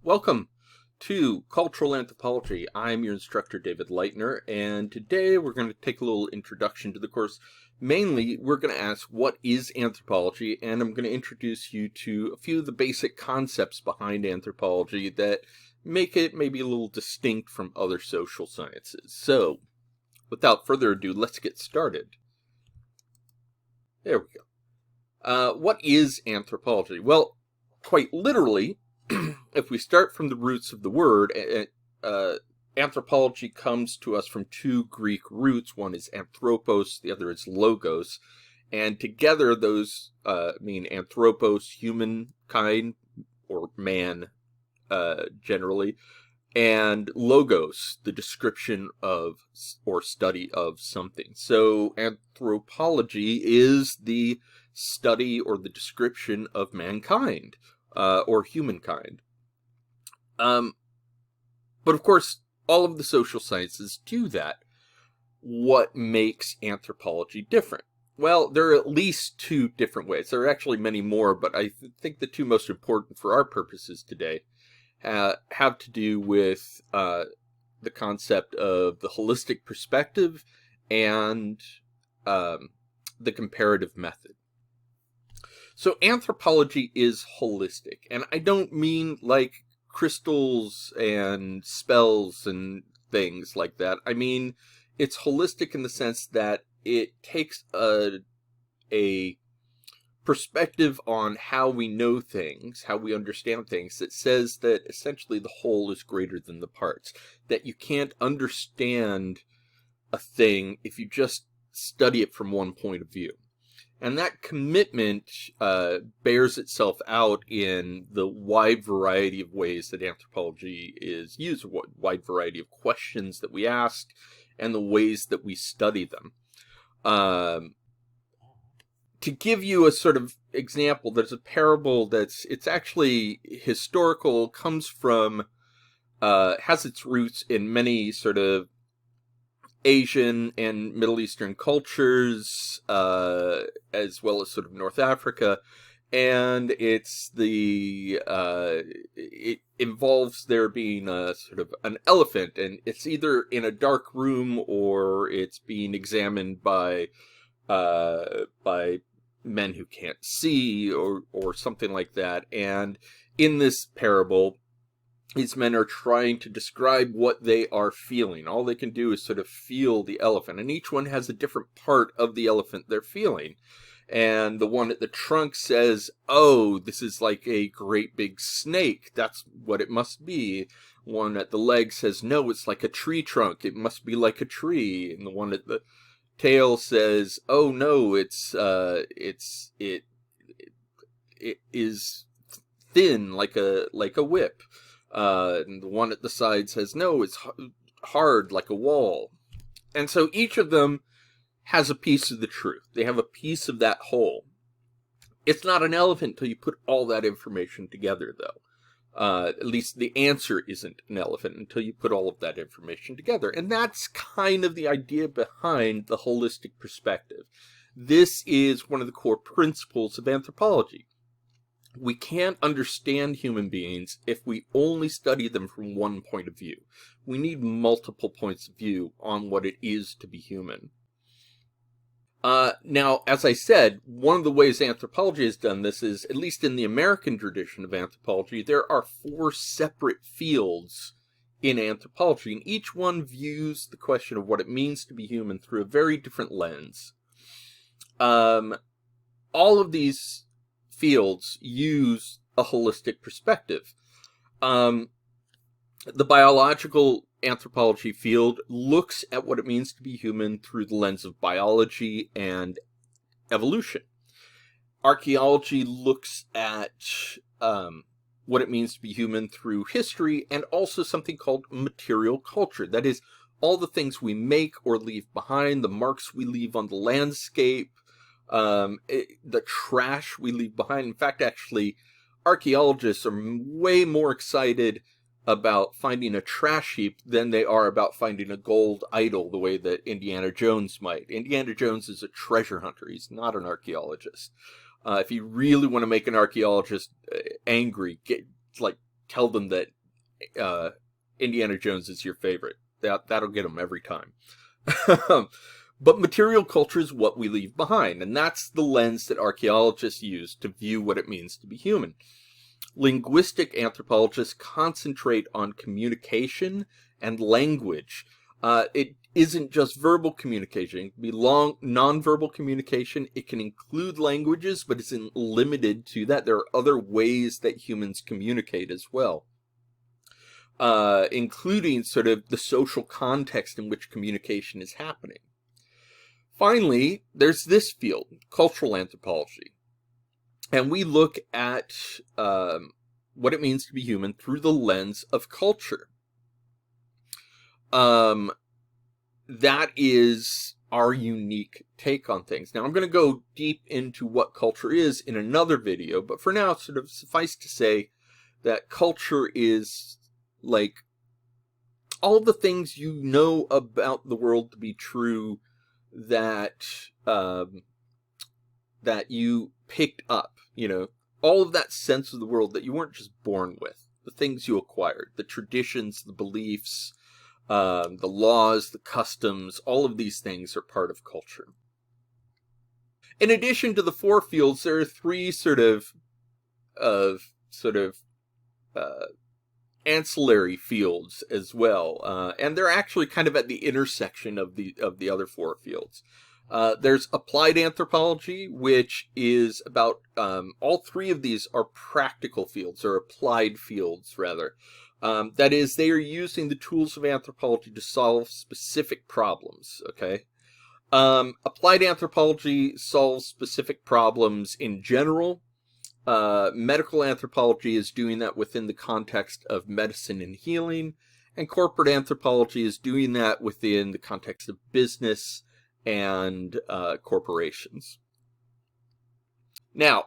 Welcome to Cultural Anthropology. I'm your instructor, David Leitner, and today we're going to take a little introduction to the course. Mainly, we're going to ask what is anthropology, and I'm going to introduce you to a few of the basic concepts behind anthropology that make it maybe a little distinct from other social sciences. So, without further ado, let's get started. There we go. What is anthropology? Well, quite literally, if we start from the roots of the word, anthropology comes to us from two Greek roots. One is anthropos, the other is logos. And together those mean anthropos, humankind, or man generally, and logos, the description of or study of something. So anthropology is the study or the description of mankind. Or humankind. But of course, all of the social sciences do that. What makes anthropology different? Well, there are at least two different ways. There are actually many more, but I think the two most important for our purposes today have to do with the concept of the holistic perspective and the comparative method. So anthropology is holistic, and I don't mean like crystals and spells and things like that. I mean, it's holistic in the sense that it takes a perspective on how we know things, how we understand things, that says that essentially the whole is greater than the parts, that you can't understand a thing if you just study it from one point of view. And that commitment bears itself out in the wide variety of ways that anthropology is used, a wide variety of questions that we ask, and the ways that we study them. To give you a sort of example, there's a parable it's actually historical, comes from, has its roots in many sort of Asian and Middle Eastern cultures, as well as sort of North Africa, and it involves there being a sort of an elephant, and it's either in a dark room or it's being examined by men who can't see or something like that. And in this parable, these men are trying to describe what they are feeling. All they can do is sort of feel the elephant, and each one has a different part of the elephant they're feeling. And the one at the trunk says, "Oh, this is like a great big snake. That's what it must be." One at the leg says, "No, it's like a tree trunk. It must be like a tree." And the one at the tail says, "Oh no, it is thin like a whip." And the one at the side says, "No, it's hard like a wall." And so each of them has a piece of the truth. They have a piece of that whole. It's not an elephant until you put all that information together, though. At least the answer isn't an elephant until you put all of that information together. And that's kind of the idea behind the holistic perspective. This is one of the core principles of anthropology. We can't understand human beings if we only study them from one point of view. We need multiple points of view on what it is to be human. Now, as I said, one of the ways anthropology has done this is, at least in the American tradition of anthropology, there are 4 separate fields in anthropology, and each one views the question of what it means to be human through a very different lens. All of these fields use a holistic perspective. The biological anthropology field looks at what it means to be human through the lens of biology and evolution. Archaeology looks at what it means to be human through history and also something called material culture. That is, all the things we make or leave behind, the marks we leave on the landscape, the trash we leave behind. In fact, actually, archaeologists are way more excited about finding a trash heap than they are about finding a gold idol, the way that Indiana Jones might. Indiana Jones is a treasure hunter. He's not an archaeologist. If you really want to make an archaeologist angry, tell them that Indiana Jones is your favorite. That'll get them every time. But material culture is what we leave behind, and that's the lens that archaeologists use to view what it means to be human. Linguistic anthropologists concentrate on communication and language. It isn't just verbal communication. It can be non-verbal communication. It can include languages, but isn't limited to that. There are other ways that humans communicate as well, including sort of the social context in which communication is happening. Finally, there's this field, cultural anthropology. And we look at what it means to be human through the lens of culture. That is our unique take on things. Now, I'm going to go deep into what culture is in another video, but for now, sort of suffice to say that culture is like all the things you know about the world to be true that that you picked up, all of that sense of the world that you weren't just born with, the things you acquired, the traditions, the beliefs, the laws, the customs, all of these things are part of culture. In addition to the four fields, there are three sort of ancillary fields as well, and they're actually kind of at the intersection of the other four fields. There's applied anthropology, which is about all three of these are practical fields, or applied fields rather. That is, they are using the tools of anthropology to solve specific problems. Okay. Applied anthropology solves specific problems in general. Medical anthropology is doing that within the context of medicine and healing, and corporate anthropology is doing that within the context of business and corporations. Now,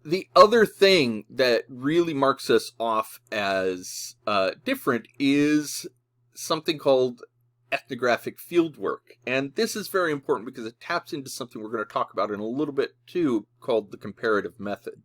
the other thing that really marks us off as different is something called ethnographic fieldwork. And this is very important because it taps into something we're going to talk about in a little bit too, called the comparative method.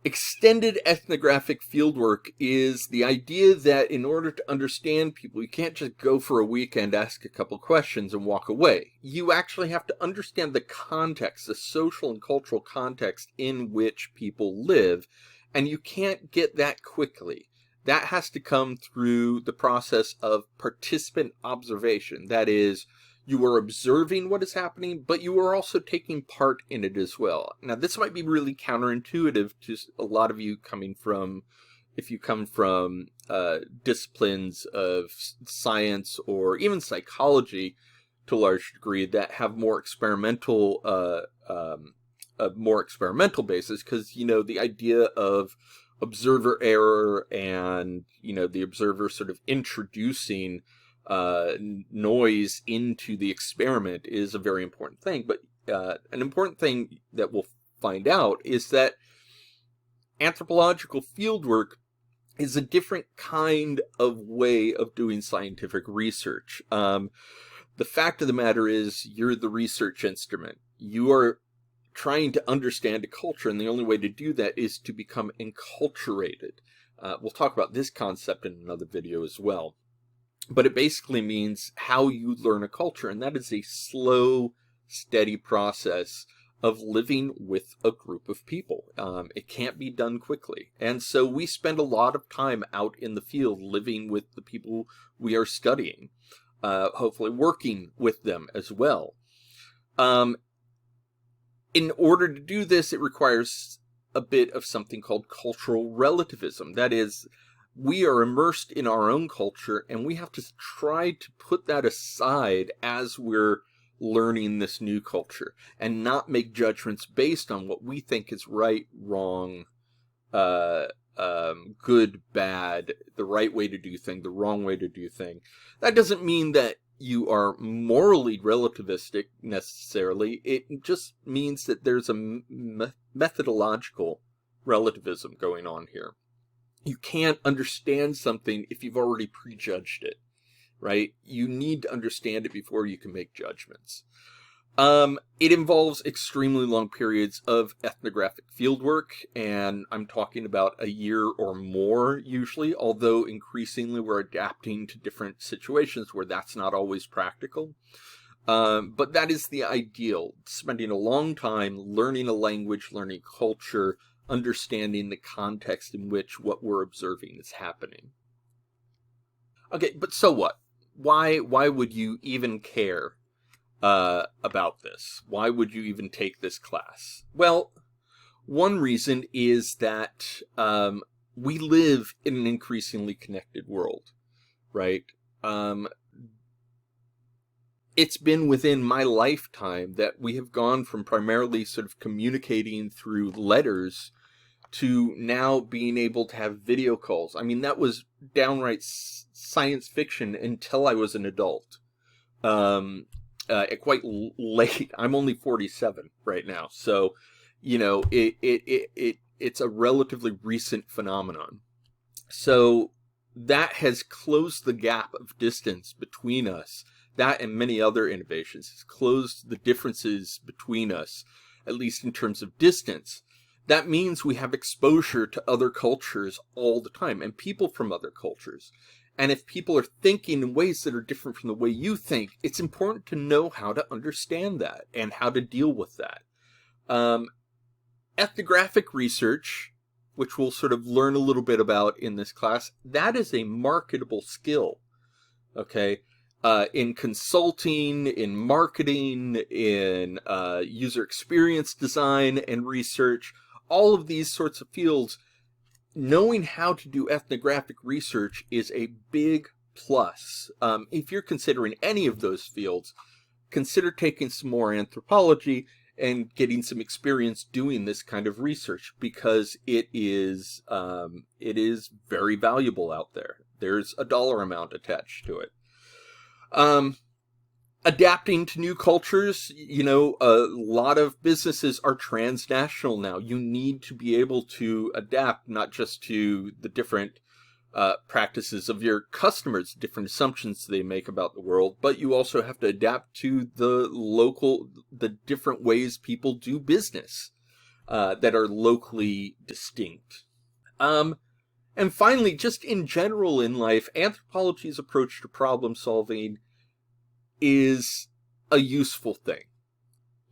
Extended ethnographic fieldwork is the idea that in order to understand people, you can't just go for a weekend, ask a couple questions, and walk away. You actually have to understand the context, the social and cultural context in which people live, and you can't get that quickly. That has to come through the process of participant observation. That is, you are observing what is happening, but you are also taking part in it as well. Now, this might be really counterintuitive to a lot of you if you come from disciplines of science or even psychology to a large degree that have more experimental, a more experimental basis, because, the idea of observer error and, the observer sort of introducing noise into the experiment is a very important thing. But an important thing that we'll find out is that anthropological fieldwork is a different kind of way of doing scientific research. The fact of the matter is, you're the research instrument. You are trying to understand a culture, and the only way to do that is to become enculturated. We'll talk about this concept in another video as well. But it basically means how you learn a culture, and that is a slow, steady process of living with a group of people. It can't be done quickly. And so we spend a lot of time out in the field living with the people we are studying, hopefully working with them as well. In order to do this, it requires a bit of something called cultural relativism. That is, we are immersed in our own culture, and we have to try to put that aside as we're learning this new culture, and not make judgments based on what we think is right, wrong, good, bad, the right way to do thing, the wrong way to do thing. That doesn't mean that you are morally relativistic necessarily. It just means that there's a methodological relativism going on here. You can't understand something if you've already prejudged it, right? You need to understand it before you can make judgments. It involves extremely long periods of ethnographic fieldwork, and I'm talking about a year or more usually, although increasingly we're adapting to different situations where that's not always practical. But that is the ideal, spending a long time learning a language, learning culture, understanding the context in which what we're observing is happening. Okay, but so what? Why would you even care about this? Why would you even take this class? Well, one reason is that we live in an increasingly connected world, right? It's been within my lifetime that we have gone from primarily sort of communicating through letters to now being able to have video calls. I mean, that was downright science fiction until I was an adult. Quite late. I'm only 47 right now, so it's a relatively recent phenomenon. So that has closed the gap of distance between us. That and many other innovations has closed the differences between us, at least in terms of distance. That means we have exposure to other cultures all the time, and people from other cultures. And if people are thinking in ways that are different from the way you think, it's important to know how to understand that and how to deal with that. Ethnographic research, which we'll sort of learn a little bit about in this class, that is a marketable skill, okay? In consulting, in marketing, in user experience design and research, all of these sorts of fields, knowing how to do ethnographic research is a big plus. If you're considering any of those fields, consider taking some more anthropology and getting some experience doing this kind of research, because it is very valuable out there. There's a dollar amount attached to it. Adapting to new cultures, a lot of businesses are transnational now. You need to be able to adapt not just to the different practices of your customers, different assumptions they make about the world, but you also have to adapt to the different ways people do business that are locally distinct. And finally, just in general in life, anthropology's approach to problem solving is a useful thing.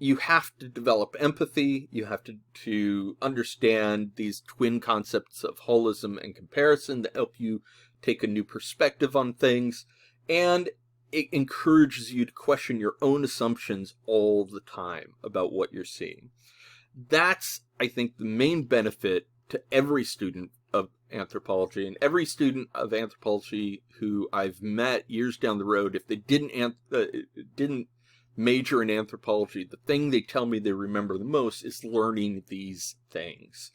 You have to develop empathy. You have to understand these twin concepts of holism and comparison that help you take a new perspective on things. And it encourages you to question your own assumptions all the time about what you're seeing. That's, I think, the main benefit to every student of anthropology, and every student of anthropology who I've met years down the road, if they didn't major in anthropology, the thing they tell me they remember the most is learning these things.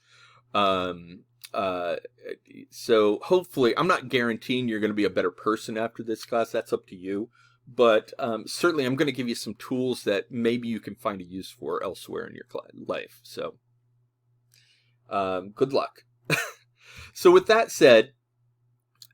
So hopefully, I'm not guaranteeing you're going to be a better person after this class. That's up to you. But certainly, I'm going to give you some tools that maybe you can find a use for elsewhere in your life. So good luck. So with that said,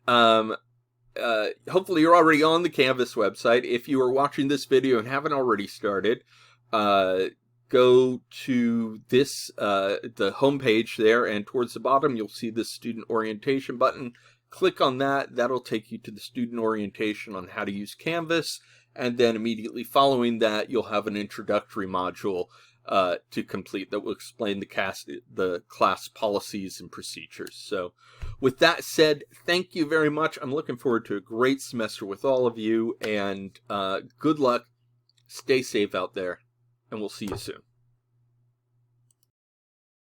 hopefully you're already on the Canvas website. If you are watching this video and haven't already started, go to this, the homepage there, and towards the bottom you'll see the student orientation button. Click on that. That'll take you to the student orientation on how to use Canvas, and then immediately following that you'll have an introductory module to complete that will explain the class policies and procedures. So with that said, thank you very much. I'm looking forward to a great semester with all of you, and good luck. Stay safe out there, and we'll see you soon.